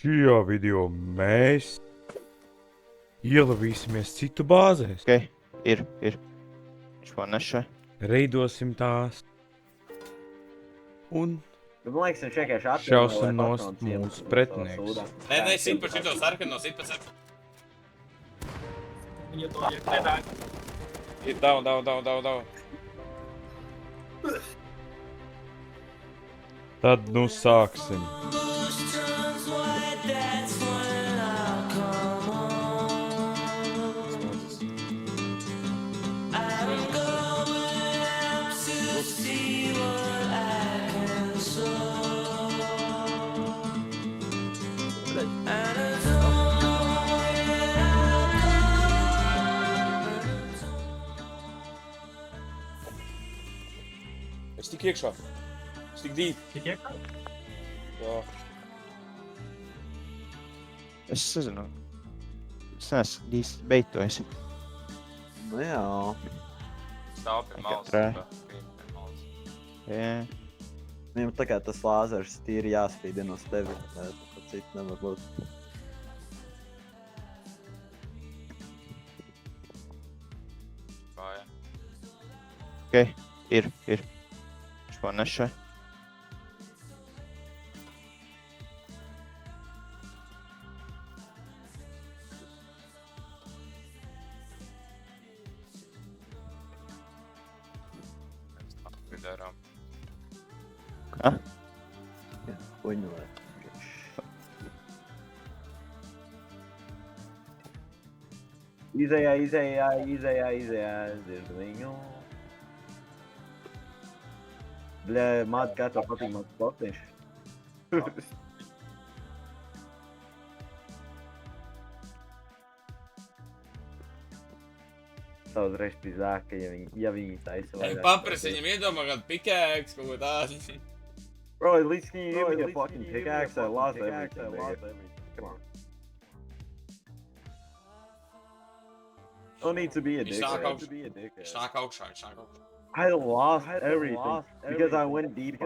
Šajā video mēs ielavīsimies citu bāzēs, Ok, ir. Viņš man nešai. reidosim tās un Man liekas, viņš vienkārši šausim nost mūsu pretiniekus. Nē, sit par šito sarkano, sit par sarkano. Viņa to iekļēdāk. Ir dau. Tad nu sāksim. Es tik iekšā. Es tik dīp. Tik iekšā? Jā. Es sazinu. Es neesmu īsti beitojis. Nu jā. Stāv pie malas. Trē. Pie malas. Jā. Viņam tā kā tas lāzers tīri jāspīdina uz tevi, tad citu nevar būt. Kāja. Ok, ir. Viņš man nešai. Darām. Kā? Jā, puņu vai. Izējā, dzirdu viņu. Bļē, māte, kā tev patīk mans sportiņš? Tā uzreiz pizāk, ka ja viņi taisa vairāk. Paprasi viņam iedomā kādu pikēks, kaut ko tādu. Bro, at least can you give me a fucking pickaxe? I lost everything, nigga. Come on. Don't need to be a Viņš dick. nāk man. augšā. Viņš nāk augšā. I lost everything because I went deep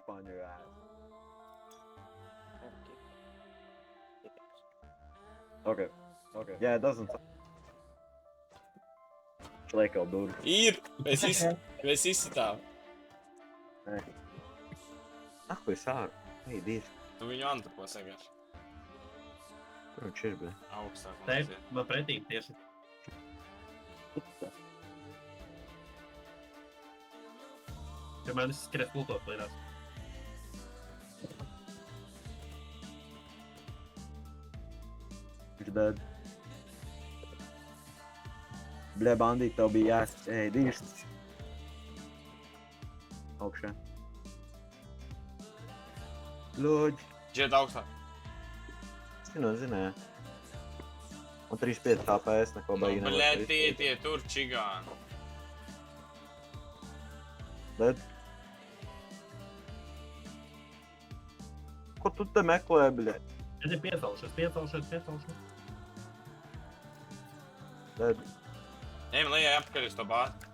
on your ass. Okay. Yeah, it doesn't. Šleiko, dude. Ir! Mēs izsitām. Nahoj sāk. Ej, dievs. Tu viņu antapos vienkārši. Kur viņš ir, bļē? Augstāk. Te, man pretī tieši. Ja man viss skriet kultot līdās. Viņš dead. Bļē, bandīt, tev bija ej, dievs. Augšā. Lūdzu. Džiet augstāk. Zināju. Un 35 HPS neko Nu, baigi blē, tie tur čigāni. Bet... Ko tu te meklē, bļē? Es ir piecelšies. Bet... Ejam lejā apakaļ uz to bāzi.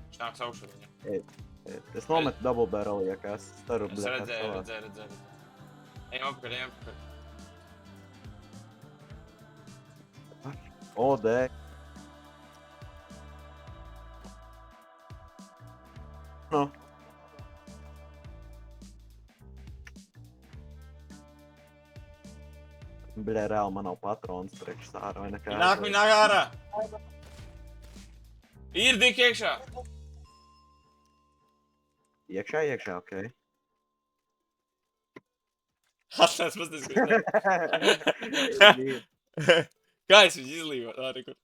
Viņš nāks augšā viņam. Es nometu double barrel, ja kā es staru, Es bļē. redzēju. Ejam apakaļ. O, dē. No. Bļē, reāli man nav patrons priekš sāra vai nekā. Viņi nāk ārā. Ir dik iekšā. Iekšā, okei. Atšķās pasties, Kā es viņu izlīvoju? Ārī, kur.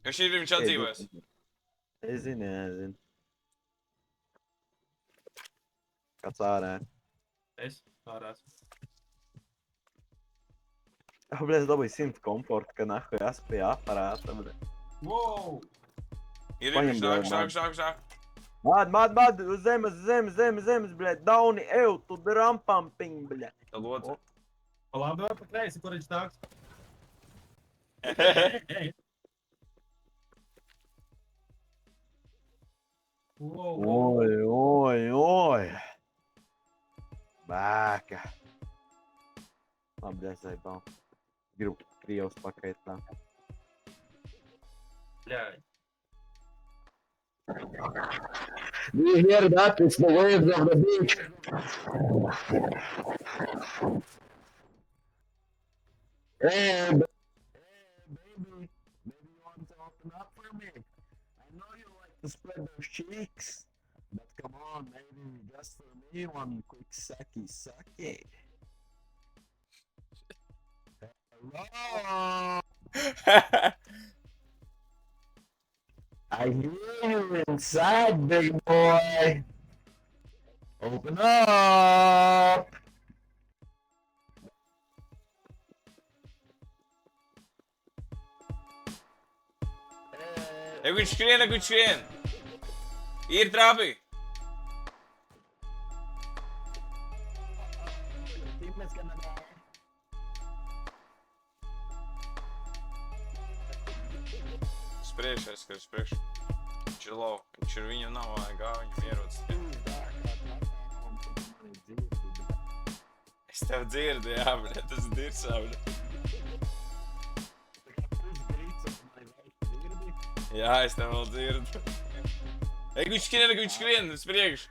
Jo šī ir viņš atdzīvojas. Es zinu. Kāds ārā? Es ārās. Bļē, es dabūju 100 komfortu, ka nahuj esmu pie aparāta, bļē. Wow! Ir viņš nāk. Mad, uz zemes, bļē, dauni, tu drampamping, bļē. Tā lodze. Pa labi vai pa kreisi, kur viņš nāks? Oi. Bēka. Labi, aizēbām. Gribu Krievs pakaitā. Bļāj. Do you hear that? It's the waves of the beach. Hey, baby, maybe you want to open up for me. I know you like to spread those cheeks, but come on, maybe just for me, one quick sucky. Hello, I hear you inside, big boy. Open up. Viņš skrien! Ir trāpī! Teammate's gonna die. Spriekš, spriekš. Viņš ir low. Viņš ir viņam nav vajag, viņam ierodas. Es tev dzirdu, jā, bļa, tas ir dirsā, bļa. Jā, es tev vēl dzirdu. Ej, viņš skrien, uz priekšu.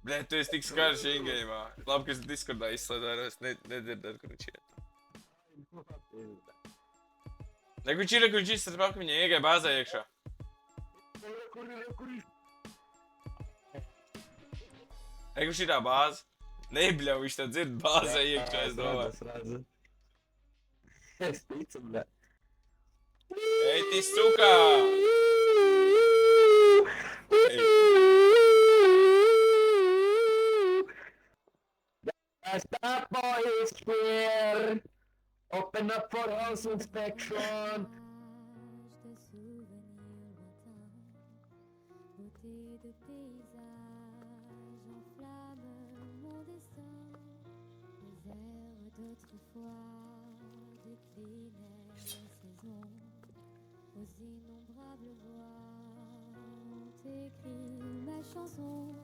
Bļa, tu esi tik skarš in-game'ā. Labi, ka es Discordā izslēdāju, es nedzirdētu, kur viņš iet. Ej, viņš ir starp viņa iegāja bāzē iekšā. Ej, viņš ir tā bāze. Nebļa, viņš tā dzird bāzē iekšā, es domāju. Es ticu, bļa. Ej, ti sukā! That boy is queer. Open up for house inspection. Aux innombrables voix ont écrit ma chanson.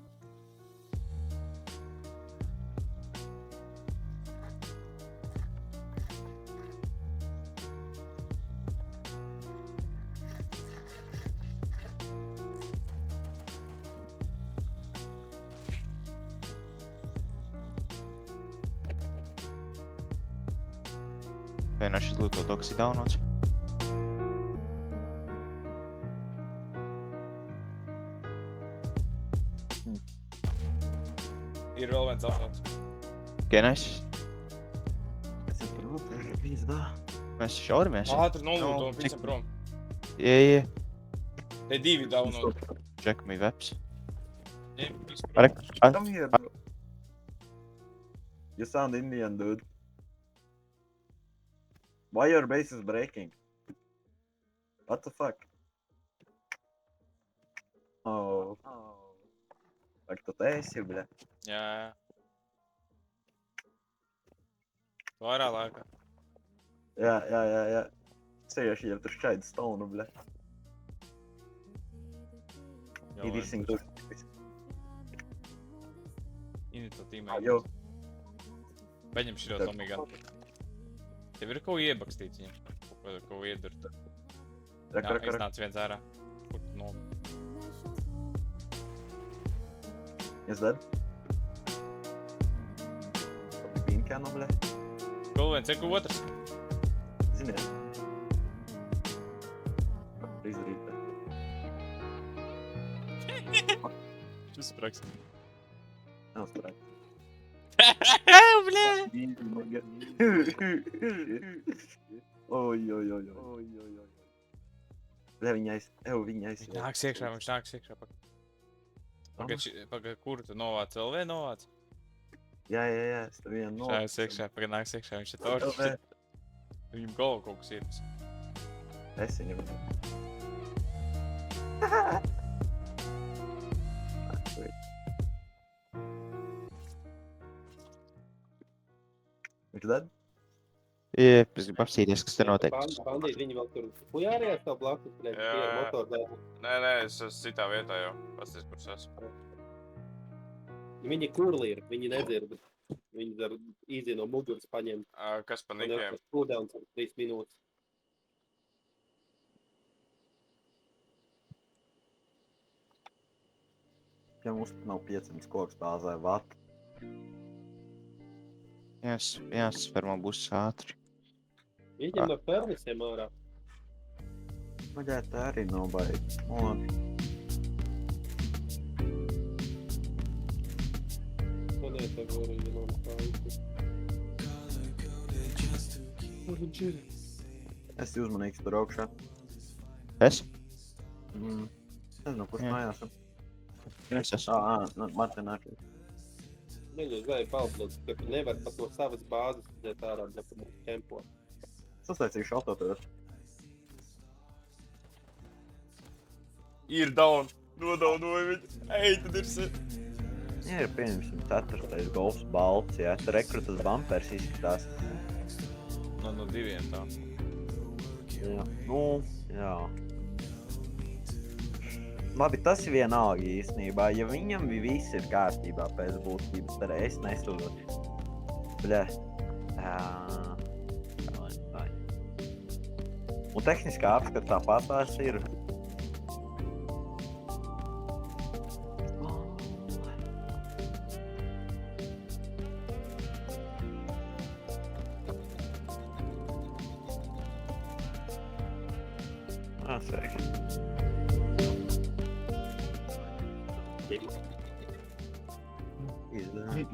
Vienkārši izlūto toksi downloads. Ir vēl viens apnāts. Okay, nice. Es saprotu, pizdā. Mēs šauramies. Ātri nolūto un pīcam prom. Yeah. Te divi download. Check me webs. Ņem, visu prom. Come here, bro. You sound Indian, dude. Why your base is breaking? What the fuck? Oh. Как тут esi, bļa? Jā. Vairāk laika. Jā. Seriously, jau tur šķaid stonu, bļa. It is in good. Inito tīmē. Jo. Paņem šito Tommy Gun. Tev ir kaut iebakstīts viņam. Kaut iedurt. Jā, iznāc viens ārā. Kur tu nomi? Is dead? Bean canu, bļa. Kul viens, eku otrs. Ziniet. Izdarīt. Šis spraks. Nav sprāk. Bļā! Oj. Bļa, viņa aiz. Nāks iekšā, viņš nāks iekšā. Pagad, kur tu novāc? LV novāc? Jā, es tev vienu novāc. Šājās iekšā, pagad nāks iekšā, viņš ir toršs. Viņam galva kaut kas ir. Es viņam. Viņš dead? Jā, es gribu apsīties, kas te notiek. Bandīti, viņi vēl tur fujārījās tā blakus, Jā. pie motordēļu. Nē, es esmu citā vietā jau. Pasties, kur es esmu. Viņi kurli ir, viņi nedzird. Viņas ar īzi no muguras paņem. Kas pa Un jau nikiem? tas kūdens ir 3 minūtes. Ja mums nav 500 koks bāzē vat. Jāsasver, man būs ātri. Viņam no permisiem ārā. Pagāj, tā arī nav baigi. Labi. Man ietego arī man kājas. Kur viņš ir? Es uzmanīgs tur augšā. Es? Nezinu, kurš Jā. mājās. Es esmu. Martin arī. Viņa zvēja palplot, ka nevar pat no savas bāzes iet ārā, ne pa mūsu tempo. Sastaicīšu autotūru. Ir down. Nodaunoju viņu. Ej, tad ir se... Ja ir pieņemsim 4. golfs balts, ja. Tad rekrutas bumpers izskatās. No 2 tā. Jā. Nu, jā. Labi, tas ir vienalga īstenībā. Ja viņam viss ir kārtībā pēc būtības, tad es nesūdzu. Bļa. Un tehniskā apskata tāpat tās ir. Sveiki. Izdarīt.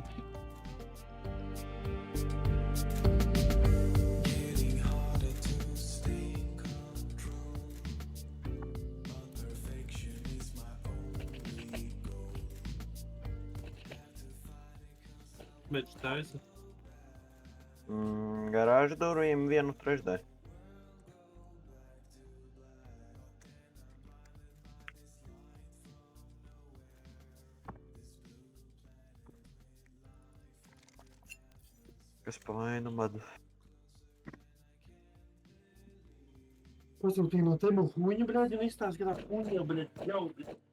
Mečs taisa. Garāžu durvīm 1/3. Kas pa vainu madu? Pasūtīja no tēmu huņu, bļaļ, un izstāst, ka tā huņa, bļaļ, jau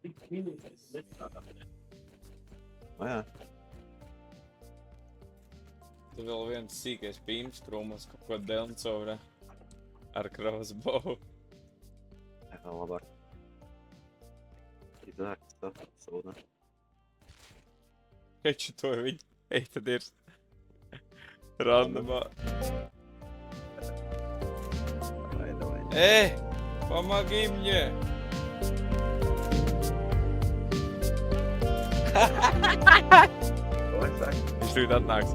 tik minūtes nestrādā, bļaļ. O jā. Tur vēl viens sīkais pīms krūmas, kaut ko Delncovre ar crossbow. Jā, vēl labāk. Izdarīt stuff, sūdā. Heči to viņi. Ej, tad ir randomā. Давай. Помоги мне! Ko es saku? Viņš tūlīt atnāks.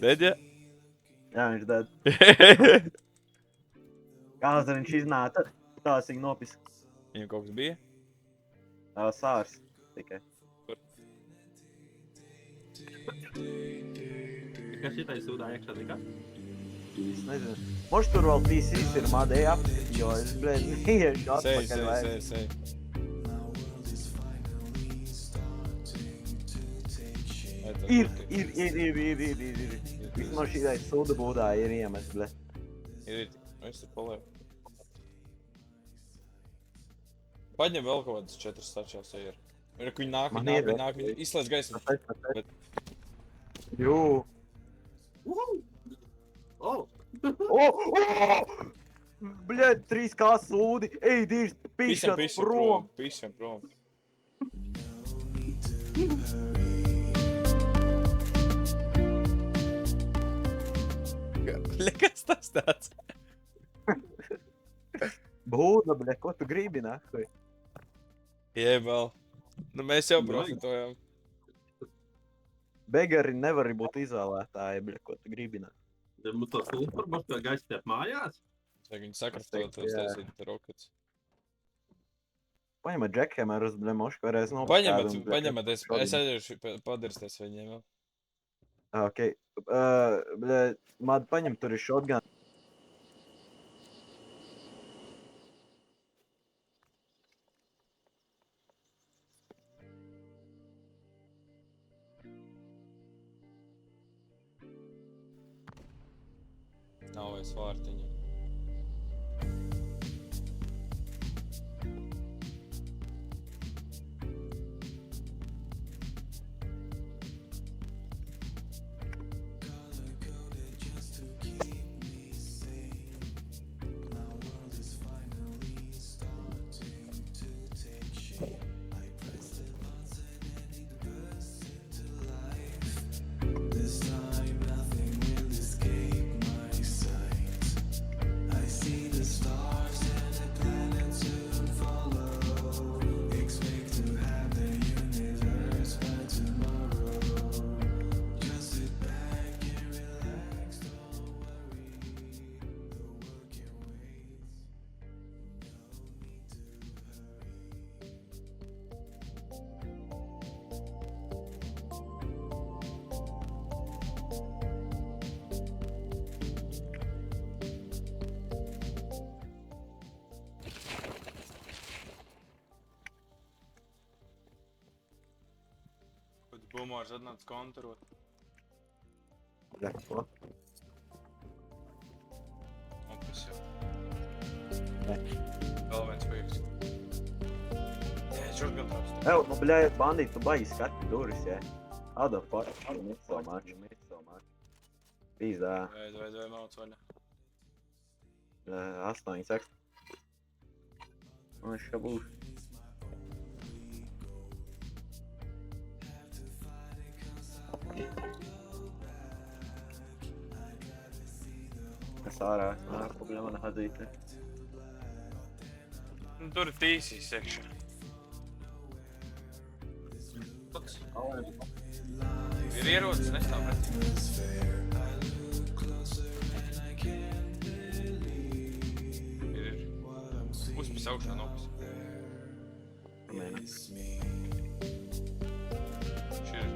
Deģe? Jā, viņš dead. Kāds viņš iznāca? Tās viņa nopis. Viņam kaut kas bija? Sārs. Tikai. Kas šitais sūdā iekšā nekā? Es nezinu. Moš tur vēl PCs ir madēji apskati, jo es, bļēd, neiešu atpakaļ vai. Sēj. Ir. Vismaz šītai suda būdā ir iemest, bļēd. Ir. Es te palieku. Paņem vēl kaut kādas 4 stačās, ja ir. Viņi nāk, viņi izslēdz gaismu. Jū. Oh! Bļēd, 3K sūdi. Ej, dirst, pišat prom. Pišam prom. Kas tas tāds? Būda, bļēd, ko tu gribi, nahuj? Jebal. Nu mēs jau profitojam. Begari nevar būt izvēlētāji, bļēd, ko tu gribi, nahuj. Mums to sulfur būs kā gaisa tiep mājās? Vajag viņu sakrastot, uztaisīt rockets. Paņemat Jackhammerus, bļēd, mošku varēs nopastāt. Paņemat, es aiziešu padirsties viņiem vēl. Ok. Bļēd, Mad, paņem tur ir shotgun. Nav vairs vārtiņa. Bumārs atnāca konturot. Jā, ko? Un tas jau. Ne. Vēl viens pieks. Jā, shotgun traps. Ew, nu, bļāj, bandīt, tu baigi skati durvis, jā. Other fuck, you miss so much. Pīzdā, Vai mauc vaļā. 8 seks. Un es kā būšu. Es ārā, pagļā mana hadzīte. Nu, tur ir tīsī sekšana. Ir ierocis, nestāv pretī. Ir. Uzpis augšā nopis. Šir.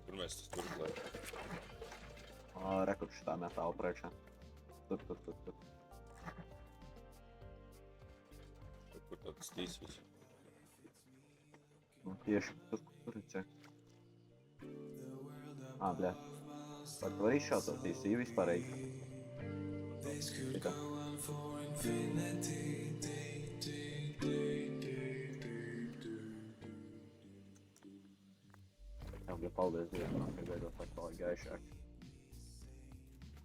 Kur mēs tas tur klājam? Rekurš tā metāla priekšā. Tur. Kur tāds tīsīs? Nu, tieši tur ir cek. Bļā. Pat var izšaut to tīsī vispārēji. Šitā. Jā, bļā, paldies Dievam, ka veidot tā kā gaišāk.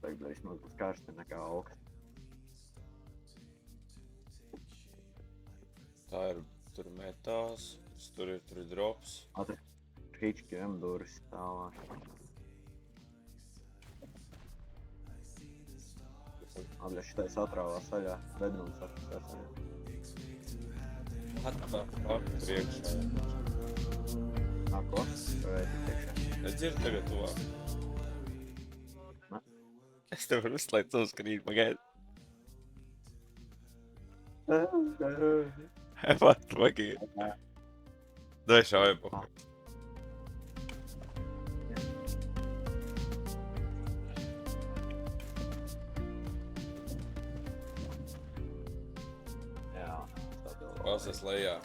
Tagad vismaz būs karsti nekā augsts. Tā ir, tur metāls, tur ir drops. Atri, Hičkiem durvis tālāk. Bļā, šitais atrāvā saļā, bedrums atrast saļā. Atpā, priekšā. Ko? Vai priekšā? Es dzirdu tagad tuvāk. Ne? Es tev varu uzslēgt savu skrīt, pagaidi. Pat, pagaidi. Dai šauju. Jā, Pasas lejā.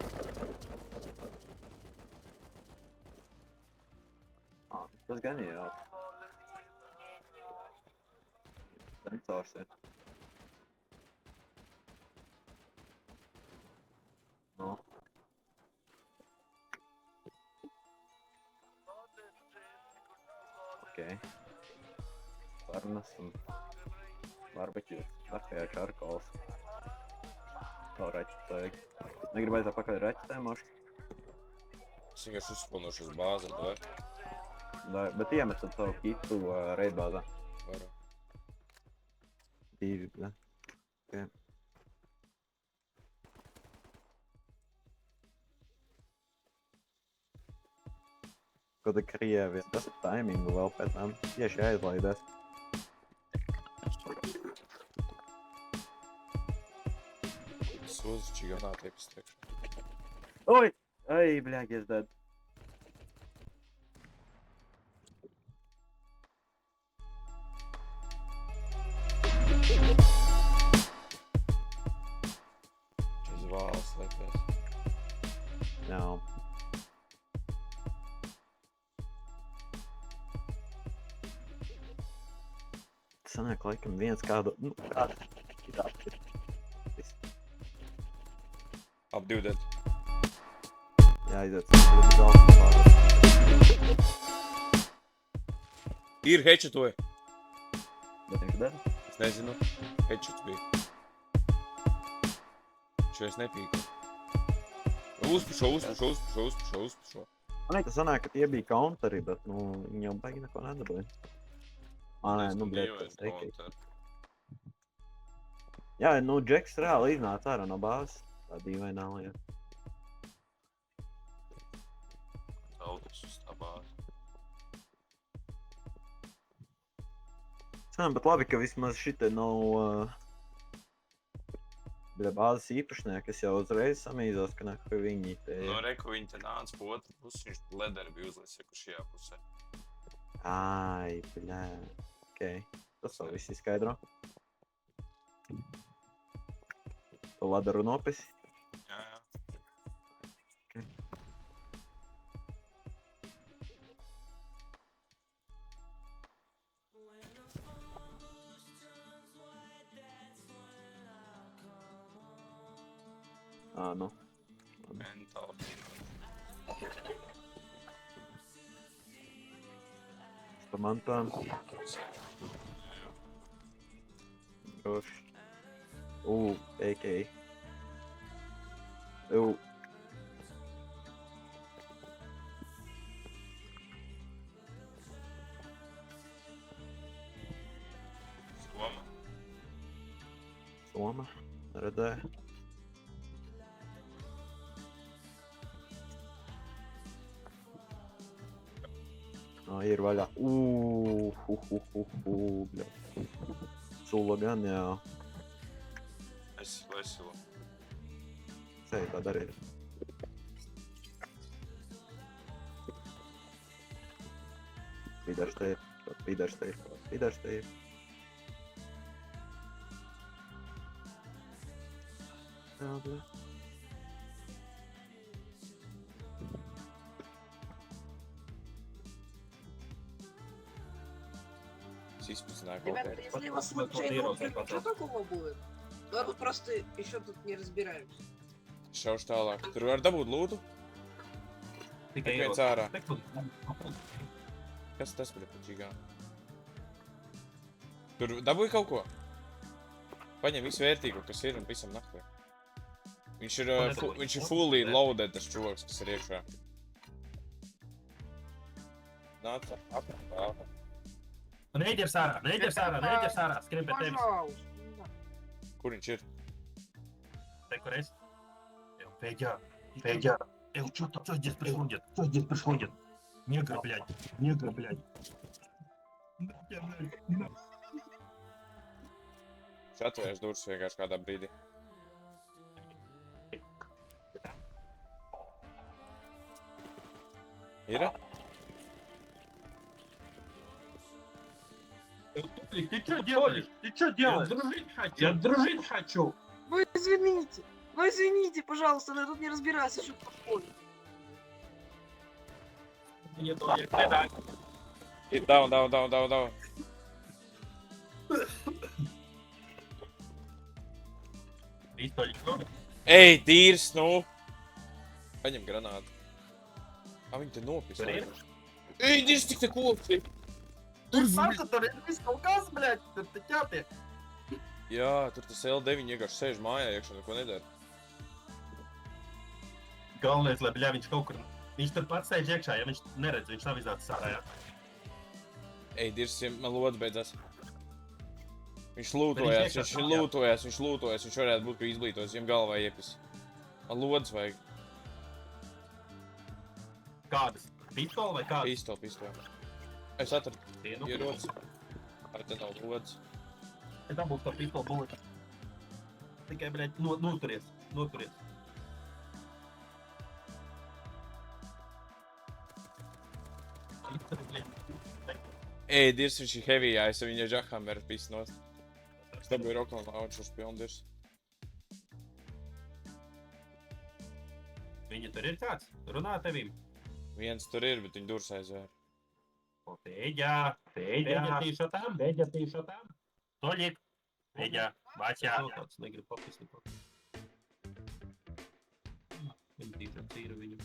tas gan ir jā. Sensors ir. No. Okay. Sarnas un barbeķis. Arkajā čarkols. Tā raķis vajag. Negribēju tā pakaļ raķitēm, maši? Es vienkārši uzspilnošu uz bāzi, vai? Bet iemetat savu kitu reidbāzā. Varu. Divi, bļa. Okay. Ko te Krievija? Tas ir taimingu vēl pēc tam tieši aizlaidēs. Sūdzu, čiganā tiek izteikšu. Oi! Ai, bļaļ, es dead. Šis vāls liekas. Jā. Sanāk laikam viens kādu, kādu. Ap 2 dead. Jāiziet, tas daudz pārāk. Ir headshotoj. Bet viņš dara? Es nezinu. Headshots bija. Šo es nepīku. Uzpušo. Man tas sanāk, ka tie bija counteri, bet, viņi jau baigi neko nedabūja. Nē, bļaļ, tas teikti. Jā, Džeks reāli iznāca ārā no bāzes. Tā dīvainā lieta. Autos uz tā bāzi. Bet labi, ka vismaz šita nav bāzes īpašnieki, kas jau uzreiz samīzās, ka nāk, ka viņi te... No reku viņi te nāca pa otru pusi, viņš lederi bija uzlicis šajā pusē. Ai, bļā. Okei. Tas vēl viss izskaidro. To ladaru nopisi. Jā. Nu. Mentāli. Pa mantām. Droši. AK. Soma. Redzēju. Ir vaļā. Bļa. Sula gan, jā. Esilu. Sēj, tā darīt. Pīdars te ir. Jā, bļa. Izpildināju kaut Ребята, kā. если у вас случайно что такого будет, то я тут просто еще тут не разбираюсь. Šaušu tālāk. Tur var dabūt lūdu? Tikai viens ārā. Kas tas bija pačīgā? Tur dabūja kaut ko? Paņem visu vērtīgo, kas ir un visam naktī. Viņš ir fully loaded, tas čoks, kas ir iekšā. Nāc, apkārt. Neģers ārā, skrien pie tevis. Пожалуйста. Kur viņš ir? Te, kur es? Федя. Что здесь происходит? Негр, блядь. Viņš atvērš durvis vienkārši kādā brīdī. Ir? Ты что делаешь? Я дружить хочу. Вы извините, пожалуйста, я тут не разбираюсь, что происходит. Down. Ej, tīrs, nu! Paņem granātu. Viņi te nopis. Ej, tīrs, tik te kopsi! Tur ir viss kaut kas, блядь, tur te ķēpie. Jā, tur tas L9 vienkārši sēž mājā iekšā, neko nedara. Galvenais, lai, bļā, viņš kaut kur... Viņš tur pats sēž iekšā, ja viņš neredz, viņš nav iznācis ārā, jā. Ej, tīrs, man lodz beidzās. Viņš lūtojās, viņš varētu būt, ka izblītos, viņam galvā iepis. Man lodz vajag. Kādas? Pistola vai kādas? Pistola. Es atradu ieroci. Ar te nav lodz. Es dabūšu to pistolu buleti. Tikai, bļaļ, noturies. Ej, dirs, viņš ir heavy, jā, es viņa Jackhammer pis nost. Es dabūju roklām lauču uz pilnu dirs. Viņa tur ir kāds? Runā tevīm? Viens tur ir, bet viņa durs aizvēr. Федя, ты что там? Толик, Федя, Вася. Tāds negrib papisni kaut. Viņa tīša cīra viņu.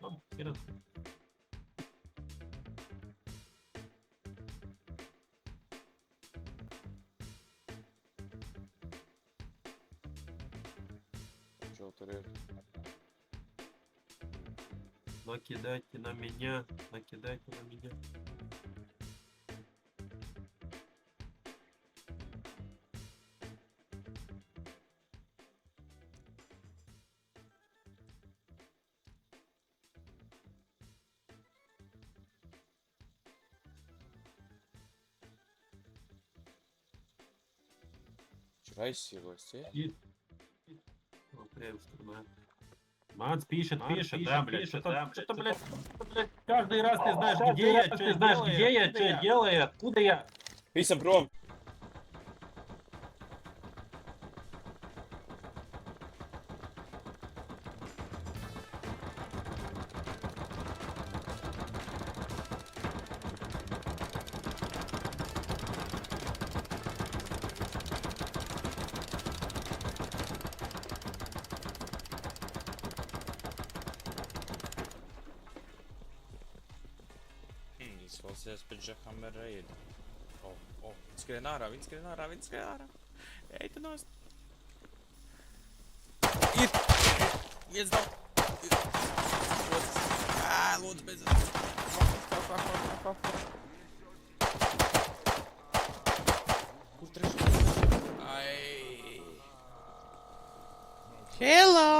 Labi, ieradz. Viņš vēl tur ir. Накидайте на меня. Raizsīlos, tie? Манс пишет, да, блядь, что-то, блядь, каждый раз ты знаешь, где я, что делаю, откуда я. Visam prom! Izvalsies pēc Džekam ar reidu. Viņš skrien ārā. Ej, tu nost! Iet daudz! Lūdzu, beidzot! Kur trešais? Ai! Hello!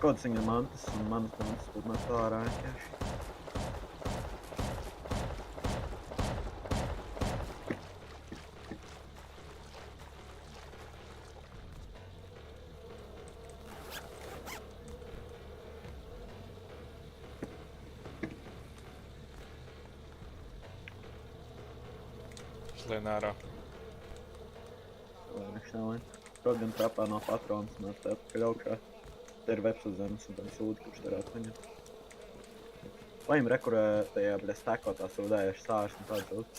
Skodas viņa mantas un manas mantas būtu nāk ārā vienkārši. Šlien ārā. Viņš nav laim. Kaut gan trapā nav patronas, un tā atpakaļ augšā. Te ir veps uz zemes un tad sūdi, kurš varētu paņemt. Paņem rekurē tajā, bļa, stekotā sūdējuši sārs un tādu sūdi.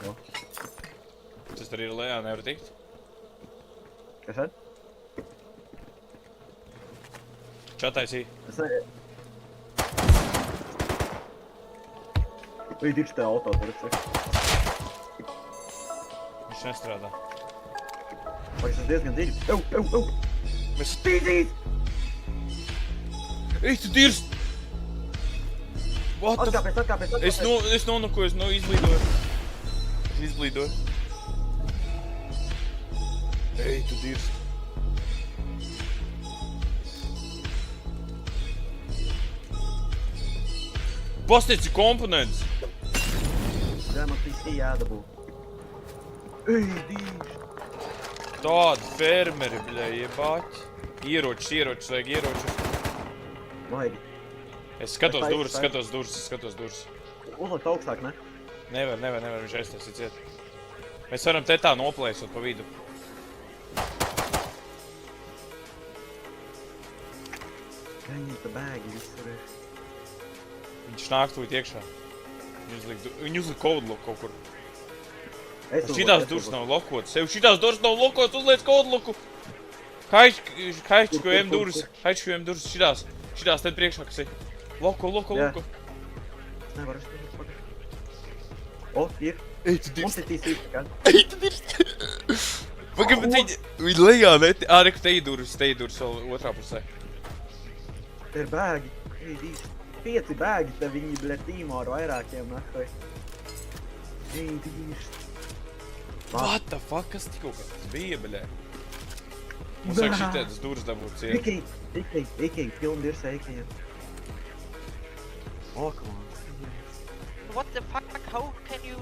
Jo. Tas arī ir lejā, nevar tikt? Kas tad? Čataisī. Es ne... Viņi dirž te auto, tur ir Viņš nestrādā. Vai tas diezgan dziļi? Mēs... Spīdzīt! Ej, tu dirst! What the... Atkāpies! Es nonukoju, izblīdoju. Ej, tu dirst! Pastieci komponents! man PC jādabū. Ej, dīš! Tādi fermeri, bļa, iebaķi. Ieročus, vajag ieročus. Vajag. Es skatos Es durvis, taisu. skatos durvis. Uzlikt augstāk, ne? Nevar, viņš aiztaisīt ciet. Mēs varam te tā noplēsot pa vidu. Paņemta bēgi visur ir. Viņš nāk tūlīt iekšā. Viņi uzlik kodloku kaut kur. Es Šitās durvis nav lokotas. Sev šitās durvis nav lokotas, uzliec kodloku. Haičkojiem durvis, šitās. Šitās te priekšā, kas ir. Loko. Jā. Es nevaru, pagaid. O, ir. Ej, tu Mums ir TC, kā? Pagaid, bet viņi lejā net. Ārek, te ir durvis vēl otrā pusē. Te ir bēgi. Ej, dīš. 5 bēgi, te viņi, bļa, tīmo ar vairākiem, nahoj. Ej, dīš. What the fuck, kas tikko kas bija, bļa? Mums vajag šitēdas durvis dabūt ciet. Ikai, pilni dirsē ikajiem. O, come on. What the fuck? How can you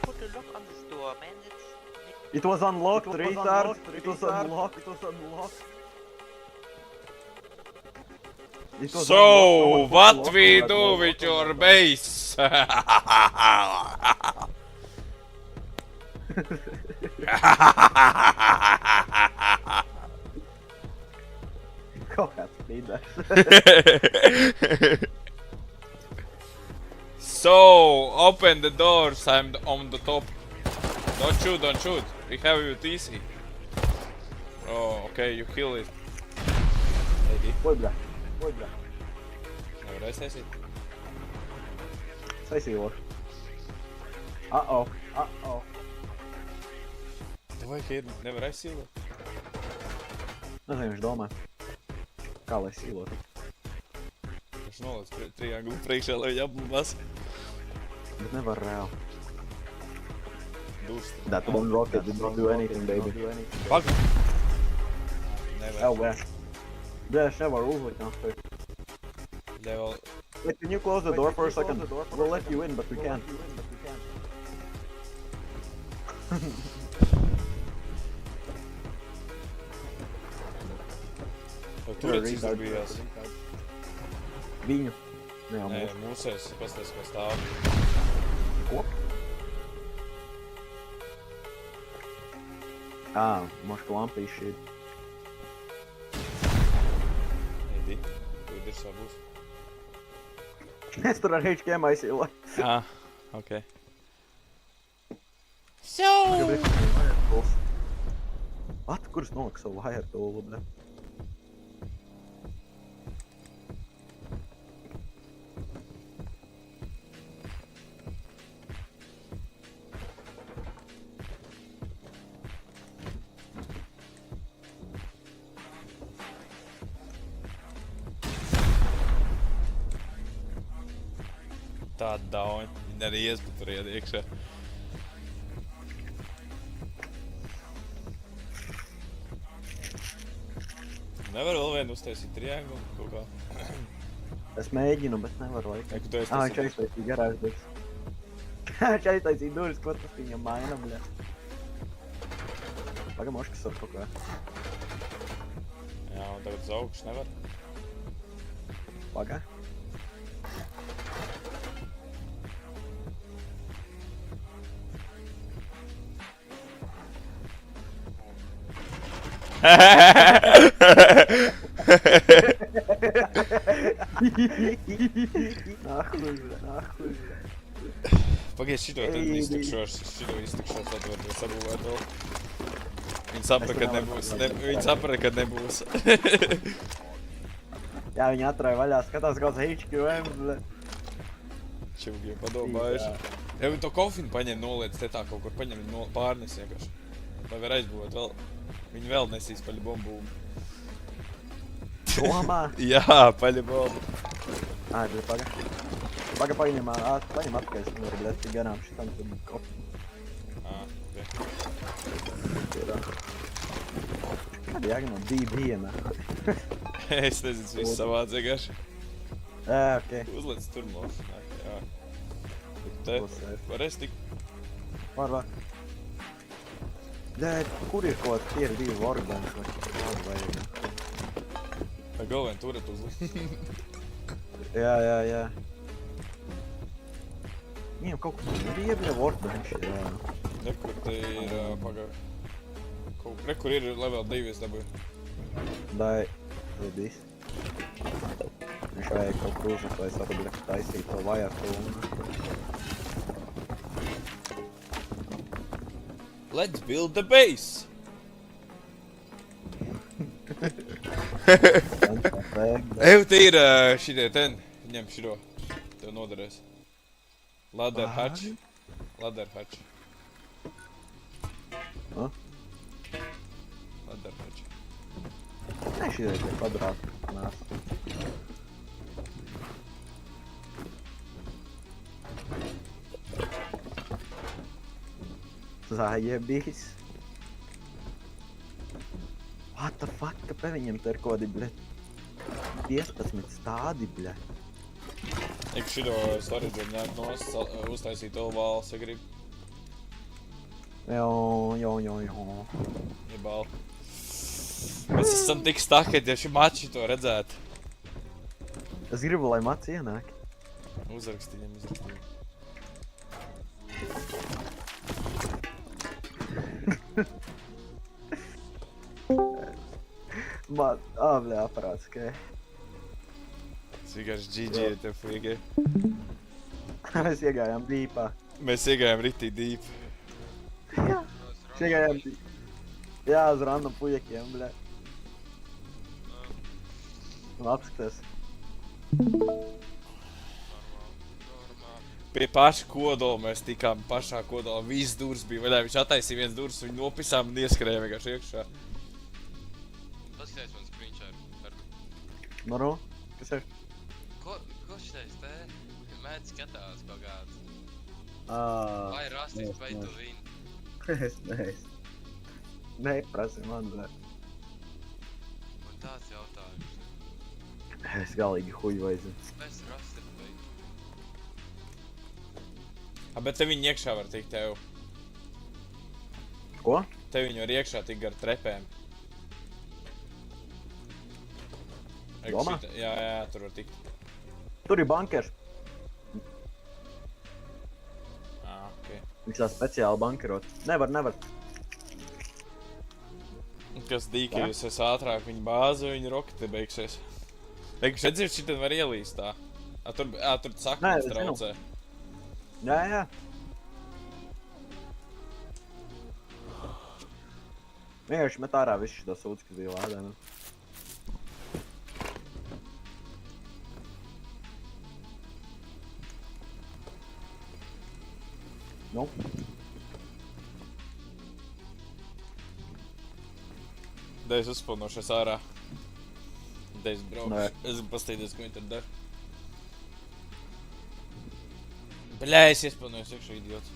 put a lock on this door, man? It was unlocked, retard. It was unlocked. So, what we do with your base? Kaut kāds līders. So, open the doors, I'm on the top. Don't shoot. We have you TC. Oh, okay, you kill it. Oi, bļa. Nevar aiztaisīt. Saisīju. Uh-oh. Tev vajag ir, nevar aizsīlot. Nezinu, viņš domā. Kā lai sīlot? Viņš nolaic trianglu priekšā, lai viņi apmubās. Bet nevar reāli. Dūst. That one rocket didn't do anything, baby. Pag! Nevar. Oh, bļa. Bļa, es nevaru uzlikt nāstu. Level. Wait, can you close the door for a second? We'll let you in, but we can't. Turēts izdarbījās. Viņu. Ne, jau Nē, mūsu. mūsēs, pastāst, kā stāv. Ko? Может лампа ищет. Edi, tu dirsā būs. Es tur ar HKM aizsīlu. Okay. At, kurš nolika savu wire toolu, bļa? Tāda dauni. Viņi arī iespaturiet iekšā. Nevar vēl vienu uztaisīt trianglu kaut kā. Es mēģinu, bet nevaru laikam. Eku tu Viņš aiztaisīt. aiztaisīja garāžu durvis. Viņš aiztaisīja durvis, ko tas viņam maina, bļa. Pagam, moškas ar kaut kā. Jā, un tagad uz augšu nevar. Pagā. Nahuj, nahuj. Pagaid, šito tad iztukšošu, tad var sabūvēt vēl. Viņi saprata, kad nebūs. Jā, viņi atrāja vaļā, skatās kāds HQM, bļa. Čivgiem padomājuši. Ja viņi to kofinu paņem, noliec te tā kaut kur paņem, viņi pārnes vienkārši. Vai var aizbūvēt vēl? Viņi vēl nesīs paļi bombu. Domā? Jā, paļi bombu. Ai, bļa, paga. Paga paņem atpakaļ, es nevaru, bļa, tik garām šitam tur kopu. Ok. Kāda jāga no DB-iem? Es nezinu, viss savāds vienkārši. Jā, ok. Uzliec tur mūsu. Jā. Te, Būs safe. varēs tik. Var. Nē, kur ir kaut kāds tier 2 organs vai kādu vajag? Vai galveni turet uzlikt. Jā. Viņiem kaut kas bija bļa workbench, jā. Nekur te ir pagāju. Nekur ir level 2 es dabūju. Dai, redīs. Viņš vajag kaut kur uzlikt, lai es varu bļa taisīt to vajatu un... Let's build the base! Ev, te ir šitie ten. Ņem šito. Tev noderēs. Ladder hatch. Ladder hatch. Ha? Ladder hatch. Nē, šitie tie kvadrāti. Nās. Zājebīs. What the fuck, kāpēc viņiem te ir kodi, bļa? 15 stādi, bļa. Ek šito storage ņemt nost, uztaisīt olvāls, ja grib. Jo. Jebal. Mēs esam tik stakēt, ja šī mači to redzētu. Es gribu, lai mats ienāk. Uzrakstiņam. Man, bļa, aparāts, okei. Tas vienkārši GG ir tev fuigi. Mēs iegājām dīpā. Mēs iegājām ritī deep. Mēs iegājām dīpā. Jā, uz random pujekiem, bļa. Un apskatās. Pie paša kodola mēs tikām pašā kodolā. Viss durs bija vaļā. Viņš attaisīja viens durs, viņu nopisām un ieskrēja vienkārši iekšā. Paskaties man screenshot. Nu, kas ir? Ko šitais te? Mēdz skatās kaut kāds. Vai rastis, vai tu vini? Es neesmu. Neprasi man, bļa. Un tāds jautājums. Es galīgi huju vajadzinu. Mēs rastim, vai? Bet te viņi iekšā var tikt tev. Ko? Te viņi var iekšā tik gar trepēm. Domā? Jā, tur var tikt. Tur ir bankers. Okay. Viņš tā speciāli bankerot. Nevar. Kas dīka, ja jūs esat ātrāk viņa bāze, viņa rokete beigsies. Vienkārši redzēju, šitien var ielīst tā. Tur saknes traucē. Jā. Vienkārši met ārā visu šito sūdzi, kas bija lādē. Nu. Da es uzspilnošos ārā. Da es braukšu. Nē. Es pastīties, ko viņi tur dara. Bļā, es iespilnojos iekšā, idiots.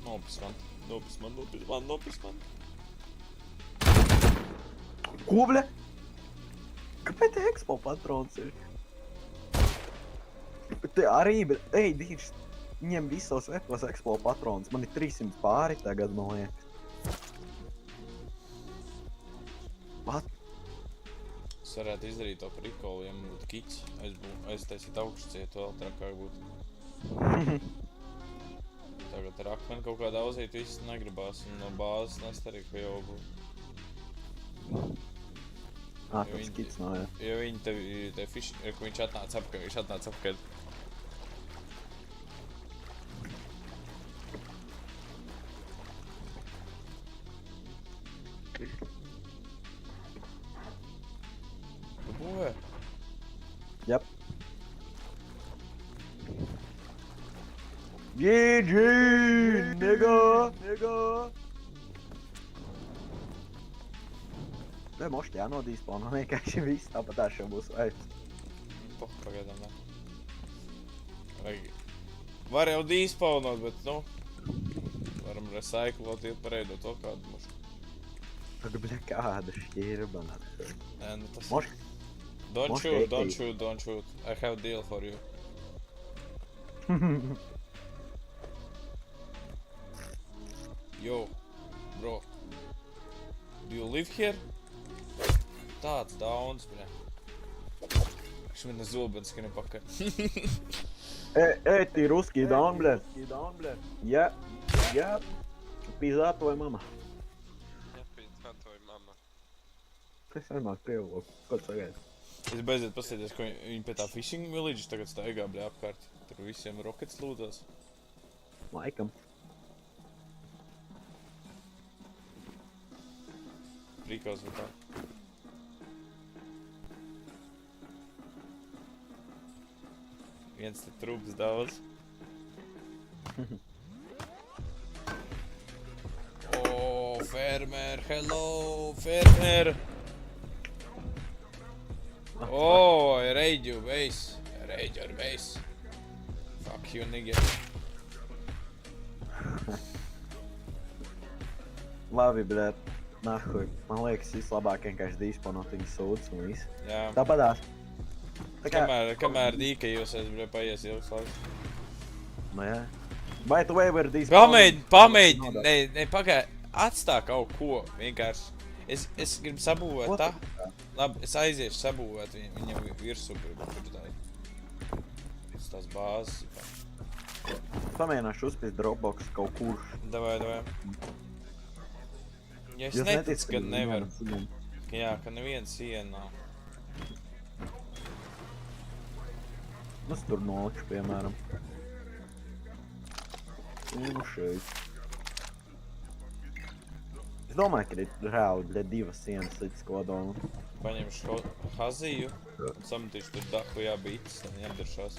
Nopis man. Ko, bļa? Kāpēc te expo patrons ir? Te arī, bet, ej, dīrs, ņem visos vekos expo patrons. Man ir 300 pāri tagad, man liekas. What? Es varētu izdarīt to prikolu, ja man būtu kiķis. Aiztaisīt augšcietu vēl trakāk būtu. Tagad ar akmeni kaut kādā auzīt viss negribās un no bāzes nest arī, ka jau būtu. Tas kits nav, jā. Jo viņi te fiši, ko viņš atnāca apkārt. Tu būvē? Jep. GG, nigga! Te mošķi jānodīspona, vienkārši viss tāpat tā šau būs vajadz. Pagaidām, ne. Var jau dīspaunot, bet, nu, varam recyclot, iet pareidot to kādu mošku. Tad, bļa, kāda šķirba. Nē, nu tas... Don't shoot. I have deal for you. Yo, bro. Do you live here? Tāds dauns, bļa. Viņš man zobens, ka nepakaļ. Ты русский, даун, блядь. Я пизда твоя мама. Es vienmēr krievu valodu. Ko tu sagaidi? Es beidzot pasēties, ko viņi pie tā fishing village tagad staigā, bļa, apkārt. Tur visiem rokets lūdzās. Laikam. Prīkos vai tā. Viens te trūks daudz. Oh, fermer, hello, fermer! Oh, I raid your base. Fuck you, nigga. Labi, blēd. Nahuj. Man liekas, vislabāk vienkārši disponot viņu sūdus un viss. Jā. Tāpadās. Tā kā... Kamēr dīka jūs bļa, paies ilgs laiks. Nu jā. By the way, where disponot... Pamēģi, ne, pagāj. Atstā kaut ko, vienkārši. Es gribu sabūvēt tā. Labi, es aiziešu sabūvēt viņam virsū, kur tā ir. Tās bāzes. Pamēģināšu uzpist Dropbox kaut kur. Davai. Ja es neticu, ka nevar. Ka neviena siena nav. Es tur nolikšu, piemēram. Un šeit. Es domāju, ka ir reāli divas sienas līdz kodolam. Paņemšu haziju, sametīšu tur dahujā bites, un ņemdaršās.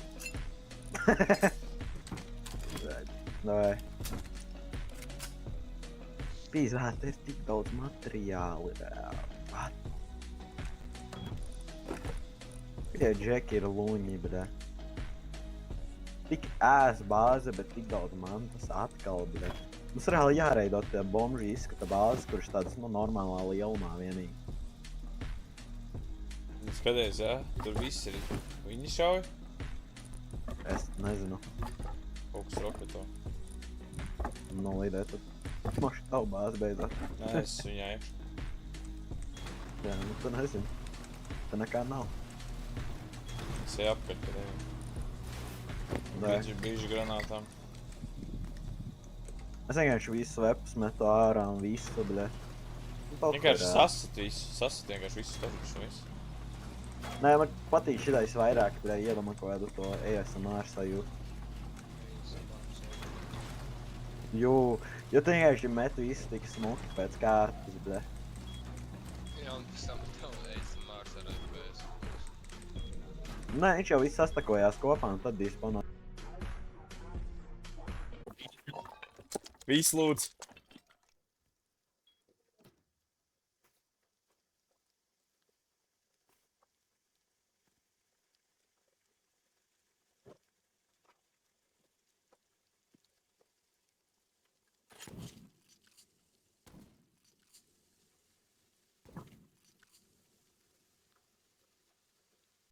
Davai. Pīzvēt, ir tik daudz materiāli reāli. What? Tie džeki ir luņi, bļa. Tik bāze, bet tik daudz mantas atkal, bļa. Mums reāli jāreido tie bomži izskata bāzes, kurš tādas, normālā lielumā vienīgi. Skaties, jā? Tur viss ir. Viņi šauj? Es nezinu. Kaut kas roketo. Nolīdē tad. Moši tavu bāzi beidzot. Nē, es viņai. Jā, nu tu nezinu. Tā nekā nav. Es ej apkaļ par tevi. Bīži granātām. Es vienkārši visu vepus metu ārā un visu, bļa. Vienkārši sasat vienkārši visu statušu un visu. Nē, man patīk šitais vairāk, bļa, iedomā kaut kādu to ASMR sajūtu. Jo tu vienkārši metu visu tik smuki pēc kārtas, bļa. Jā, un pēc tam tev ASMR sarādījās. Nē, viņš jau viss sastakojās kopā un tad disponā. Viss lūdzu.